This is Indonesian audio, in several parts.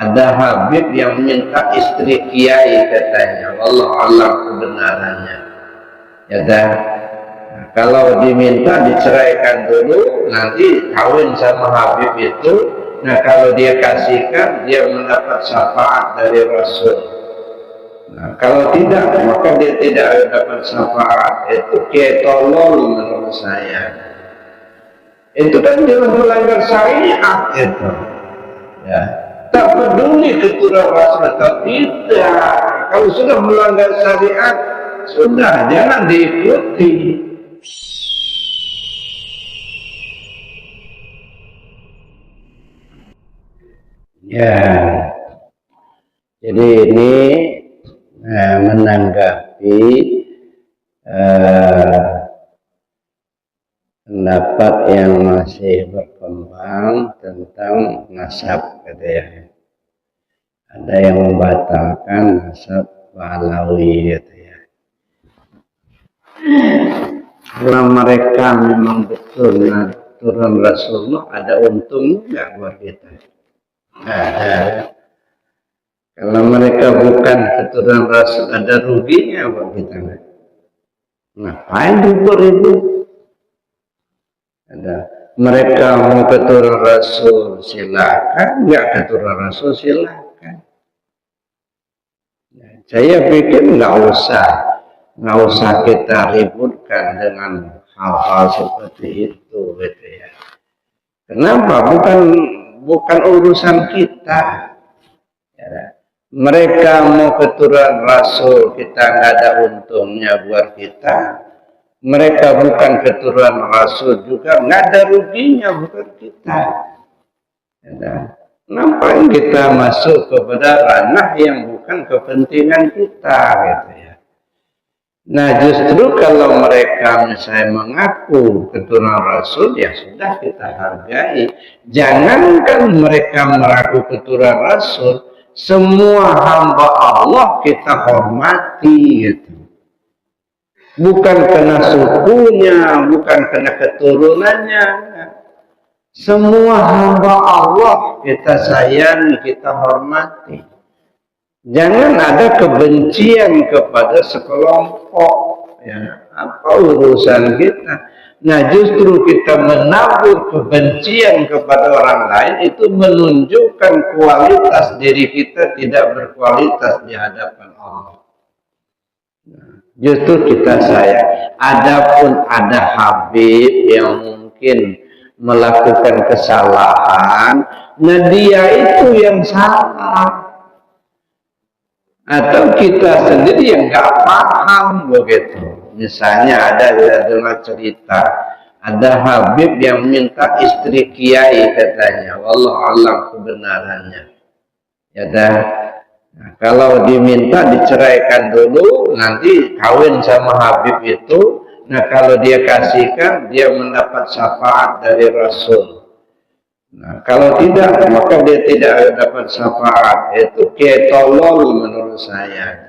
Ada Habib yang minta istri kiai katanya, wallahu alam kebenarannya. Ya dah. Nah, kalau diminta diceraikan dulu, nanti kawin sama Habib itu. Nah, kalau dia kasihkan, dia mendapat syafaat dari Rasul. Nah, kalau tidak, maka dia tidak dapat syafaat. Itu kiai tolol menurut saya. Itu kan dia melanggar syariat itu. Ya. Tak peduli keturunan Rasul atau tidak. Kalau sudah melanggar syariat, sudah jangan diikuti. Ya, jadi ini menanggapi pendapat yang masih berkembang tentang nasab, gitu ya. Ada yang membatalkan nasab Pahlawi, gitu ya. Kalau mereka memang betul turun Rasulullah, ada untungnya nggak buat kita? Ada. Kalau mereka bukan keturunan Rasul, ada ruginya buat kita nggak? Ngapain ribut-ribut? Ada. Mereka mau keturunan Rasul silakan, nggak keturunan Rasul silakan. Saya pikir nggak usah kita ributkan dengan hal-hal seperti itu, gitu ya. Kenapa? Bukan urusan kita. Ya. Mereka mau keturunan Rasul, kita nggak ada untungnya buat kita. Mereka bukan keturunan Rasul juga nggak ada ruginya buat kita. Ya. Ngapain kita masuk kepada ranah yang bukan kepentingan kita, gitu ya. Nah, justru kalau mereka misalnya mengaku keturunan Rasul, ya sudah kita hargai. Jangankan mereka mengaku keturunan Rasul, semua hamba Allah kita hormati, gitu. Bukan karena sukunya, bukan karena keturunannya. Semua hamba Allah kita sayangi, kita hormati. Jangan ada kebencian kepada sekelompok. Ya, apa urusan kita? Nah, justru kita menabur kebencian kepada orang lain itu menunjukkan kualitas diri kita tidak berkualitas di hadapan Allah. Nah, justru kita sayang. Adapun ada Habib yang mungkin melakukan kesalahan, nah dia itu yang salah. Atau kita sendiri yang nggak paham begitu. Misalnya ada cerita, ada Habib yang minta istri kiai katanya, wallahu alam kebenarannya. Ya dah. Nah, kalau diminta diceraikan dulu, nanti kawin sama Habib itu. Nah, kalau dia kasihkan, dia mendapat syafaat dari Rasul. Nah, kalau tidak, maka dia tidak dapat syafaat. Itu kayak tolol menurut saya.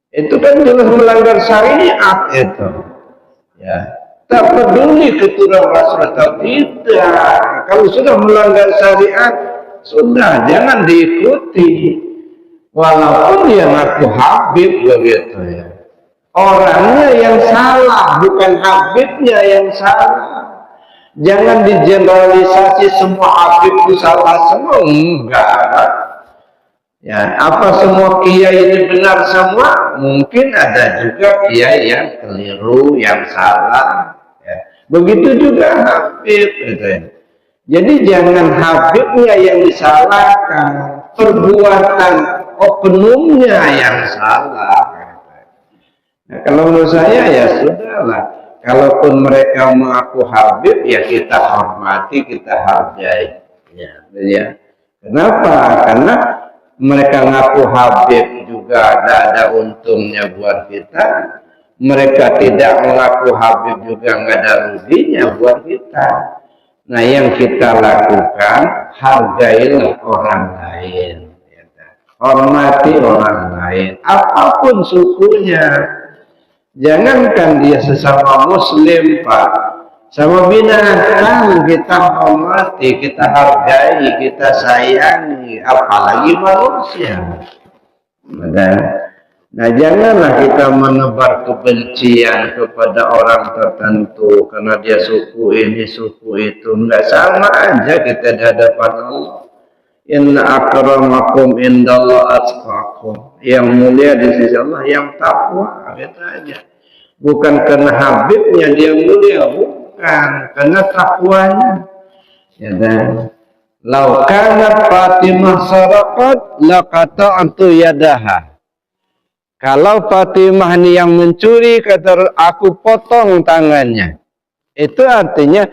Itu kan jelas melanggar syariat itu. Ya, tak peduli keturunan Rasul atau tidak. Kalau sudah melanggar syariat, sudah jangan diikuti. Walaupun dia ngaku Habib begitu ya. Orangnya yang salah, bukan Habibnya yang salah. Jangan digeneralisasi semua Habib itu salah semua. Enggak. Ya, apa semua kiai ini benar semua? Mungkin ada juga kiai yang keliru, yang salah. Ya. Begitu juga Habib. Gitu. Jadi jangan Habibnya yang disalahkan, perbuatan oknumnya yang salah. Nah, kalau menurut saya ya sudahlah. Kalaupun mereka mengaku Habib, ya kita hormati, kita hargai. Ya. Kenapa? Karena mereka ngaku Habib juga ada untungnya buat kita. Mereka tidak mengaku Habib juga nggak ada ruginya buat kita. Nah, yang kita lakukan, hargailah orang lain. Hormati orang lain, apapun sukunya. Jangankan dia sesama Muslim, Pak. Sama binatang kita hormati, kita hargai, kita sayangi, apalagi manusia. Nah, janganlah kita menebar kebencian kepada orang tertentu karena dia suku ini, suku itu. Enggak, sama aja kita di hadapan Allah. Inna akramakum indallah atqakum. Yang mulia di sisi Allah yang takwa, gitu aja. Bukan karena Habibnya dia mulia, bukan karena takwanya. Ya dan lau kanat Fatimah saraqat laqata'tu yadaha. Kalau Fatimah ini yang mencuri, kata aku potong tangannya. Itu artinya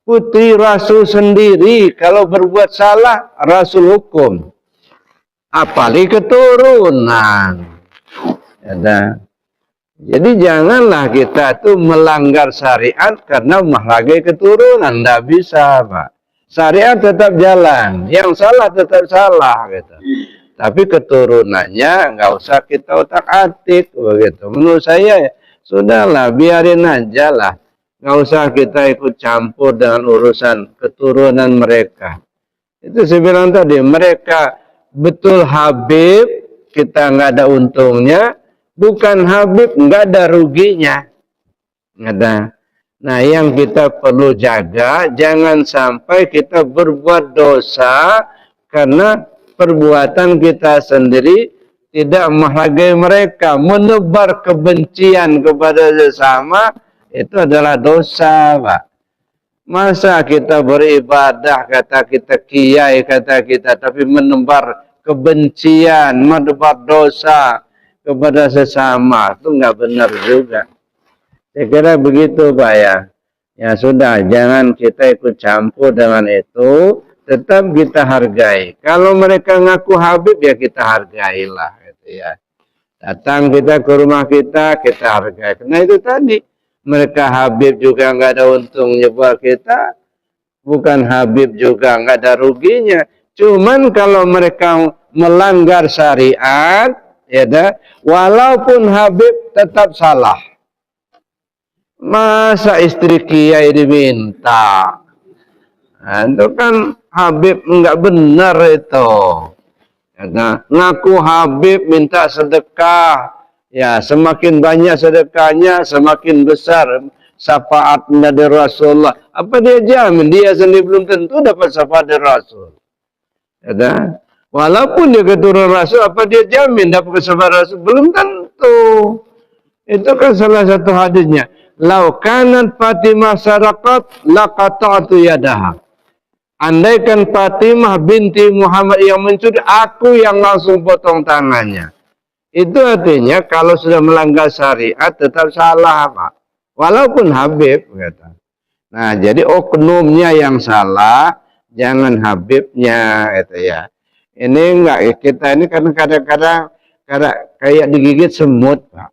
putri Rasul sendiri kalau berbuat salah Rasul hukum. Apalagi keturunan. Ya, jadi janganlah kita tuh melanggar syariat karena menghargai keturunan. Tidak bisa, Pak. Syariat tetap jalan. Yang salah tetap salah. Gitu. Tapi keturunannya nggak usah kita otak-atik. Begitu. Menurut saya, sudahlah, biarin aja lah. Nggak usah kita ikut campur dengan urusan keturunan mereka. Itu saya bilang tadi, mereka betul Habib, kita nggak ada untungnya. Bukan Habib, nggak ada ruginya. Nggak ada. Nah, yang kita perlu jaga, jangan sampai kita berbuat dosa karena perbuatan kita sendiri tidak menghargai mereka. Menebar kebencian kepada sesama, itu adalah dosa, Pak. Masa kita beribadah, kata kita kiai, kata kita, tapi menebar kebencian, menebar dosa kepada sesama, itu nggak benar juga. Saya kira begitu, Pak ya. Ya sudah, jangan kita ikut campur dengan itu, tetap kita hargai. Kalau mereka ngaku Habib, ya kita hargailah, gitu ya. Datang kita ke rumah kita hargai. Karena itu tadi, mereka Habib juga nggak ada untungnya buat kita, bukan Habib juga nggak ada ruginya. Cuman kalau mereka melanggar syariat, ya dah, walaupun Habib tetap salah. Masa istri kiai diminta? Nah, itu kan Habib nggak benar itu. Ya, ngaku Habib minta sedekah. Ya, semakin banyak sedekahnya, semakin besar syafaatnya dari Rasulullah. Apa dia jamin? Dia sendiri belum tentu dapat syafaat dari Rasul. Ya, walaupun dia keturunan Rasul, apa dia jamin dapat syafaat Rasul? Belum tentu. Itu kan salah satu hadisnya. Lau kanat Fatimah saraqat laqata'tu yadaha. Andaikan Fatimah binti Muhammad yang mencuri, aku yang langsung potong tangannya. Itu artinya kalau sudah melanggar syariat tetap salah, Pak. Walaupun Habib, kata. Nah, jadi oknumnya yang salah, jangan Habibnya, gitu ya. Ini enggak, kita ini kan kadang-kadang kayak digigit semut, Pak.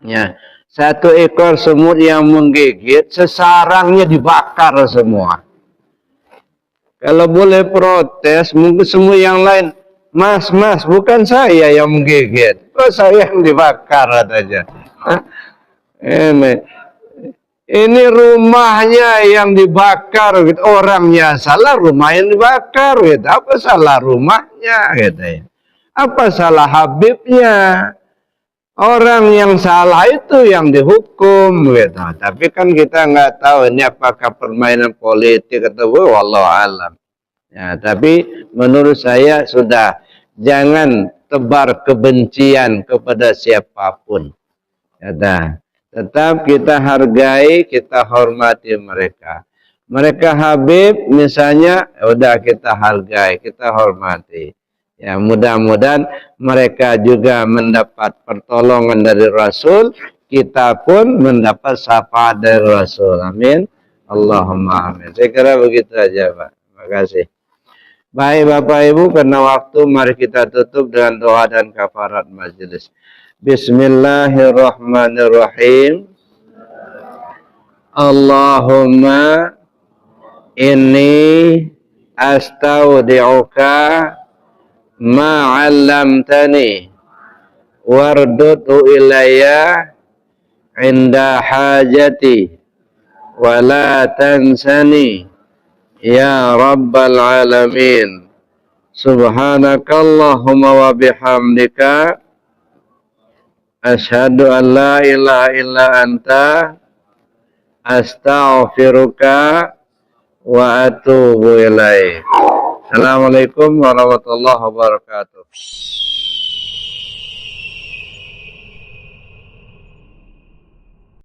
Ya, satu ekor semut yang menggigit, sesarangnya dibakar semua. Kalau boleh protes, mungkin semua yang lain, Mas, bukan saya yang menggigit. Kok saya yang dibakar katanya. Ini rumahnya yang dibakar, gitu. Orangnya salah, rumah yang dibakar. Gitu. Apa salah rumahnya? Gitu. Apa salah Habibnya? Orang yang salah itu yang dihukum. Gitu. Tapi kan kita nggak tahu ini apakah permainan politik atau wallahu alam. Ya, tapi menurut saya sudah, jangan tebar kebencian kepada siapapun. Ya, tetap kita hargai, kita hormati mereka. Mereka Habib misalnya, udah kita hargai, kita hormati. Ya, mudah-mudahan mereka juga mendapat pertolongan dari Rasul, kita pun mendapat syafaat dari Rasul. Amin. Allahumma amin. Saya kira begitu aja, Pak. Terima kasih. Baik Bapak Ibu, karena waktu mari kita tutup dengan doa dan kafarat majelis. Bismillahirrahmanirrahim. Allahumma inni astaudi'uka ma 'allamtani wardutu ilayya inda hajati wa la tansani ya rabbal alamin. Subhanakallahumma wa bihamdika asyhadu an la ilaha illa anta astaghfiruka wa atubu ilaik. Assalamualaikum warahmatullahi wabarakatuh.